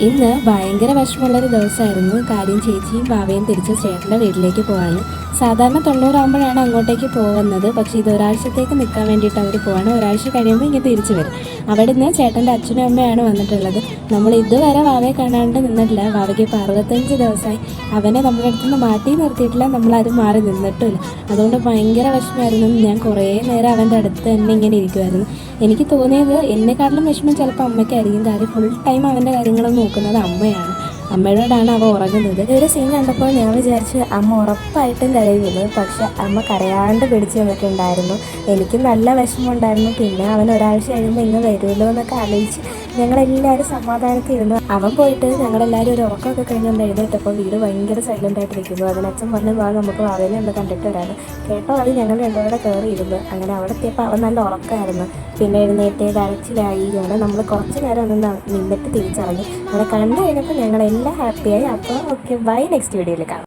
ഇന്ന് ഭയങ്കര വിഷമമുള്ളൊരു ദിവസമായിരുന്നു. കാര്യം ചേച്ചിയും ബാവയും തിരിച്ച് ചേട്ടൻ്റെ വീട്ടിലേക്ക് പോവാണ്. സാധാരണ 90 ആകുമ്പോഴാണ് അങ്ങോട്ടേക്ക് പോകുന്നത്. പക്ഷേ ഇത് ഒരാഴ്ചത്തേക്ക് നിൽക്കാൻ വേണ്ടിയിട്ട് അവർ പോവാണ്. ഒരാഴ്ച കഴിയുമ്പോൾ ഇങ്ങനെ തിരിച്ചു വരും. അവിടെ നിന്ന് ചേട്ടൻ്റെ അച്ഛനും അമ്മയാണ് വന്നിട്ടുള്ളത്. നമ്മൾ ഇതുവരെ വാവയെ കാണാണ്ട് നിന്നിട്ടില്ല. വാവയ്ക്ക് ഇപ്പോൾ 65 ദിവസമായി. അവനെ നമ്മുടെ അടുത്ത് നിന്ന് മാറ്റി നിർത്തിയിട്ടില്ല, നമ്മളാരും മാറി നിന്നിട്ടില്ല. അതുകൊണ്ട് ഭയങ്കര വിഷമമായിരുന്നു. ഞാൻ കുറേ നേരം അവൻ്റെ അടുത്ത് തന്നെ ഇങ്ങനെ ഇരിക്കുമായിരുന്നു. എനിക്ക് തോന്നിയത് എന്നെക്കാട്ടിലും വിഷമം ചിലപ്പോൾ അമ്മയ്ക്കായിരിക്കും. കാര്യം ഫുൾ ടൈം അവൻ്റെ കാര്യങ്ങളും നോക്കുന്നത് അമ്മയാണ്. അമ്മയോടാണ് അവ ഉറങ്ങുന്നത്. ഒരു സീൻ കണ്ടപ്പോൾ ഞാൻ വിചാരിച്ചു അമ്മ ഉറപ്പായിട്ടും കരയുമെന്ന്. പക്ഷെ അമ്മ കരയാണ്ട് പിടിച്ചു വന്നിട്ടുണ്ടായിരുന്നു. എനിക്ക് നല്ല വിഷമമുണ്ടായിരുന്നു. പിന്നെ അവൻ ഒരാഴ്ച കഴിയുമ്പോൾ ഇങ്ങ് വരുമല്ലോ എന്നൊക്കെ ആലോചിച്ച് ഞങ്ങളെല്ലാവരും സമാധാനത്തിരുന്നു. അവൻ പോയിട്ട് ഞങ്ങളെല്ലാവരും ഒരു ഉറക്കമൊക്കെ കഴിഞ്ഞുകൊണ്ട് എഴുന്നേറ്റപ്പോൾ വീട് ഭയങ്കര സൈലൻ്റ് ആയിട്ടിരിക്കുന്നു. അതിനച്ഛൻ പറഞ്ഞു, വാ നമുക്ക് വാവേനെ ഒന്ന് കണ്ടിട്ട് വരാണ്. കേട്ടോ അത് ഞങ്ങൾ രണ്ടുപേരുടെ കയറിയിരുന്നു. അങ്ങനെ അവിടെ എത്തിയപ്പോൾ അവൻ നല്ല ഉറക്കമായിരുന്നു. പിന്നെ എഴുന്നേറ്റ് കരച്ചിലായി. അങ്ങനെ നമ്മൾ കുറച്ച് നേരം ഒന്ന് നിന്നിട്ട് തിരിച്ചറിഞ്ഞു. അവിടെ കണ്ടു കഴിഞ്ഞപ്പോൾ ഞങ്ങളെല്ലാം ഹാപ്പിയായി. അപ്പോൾ ഓക്കെ, ബൈ, നെക്സ്റ്റ് വീഡിയോയിൽ കാണാം.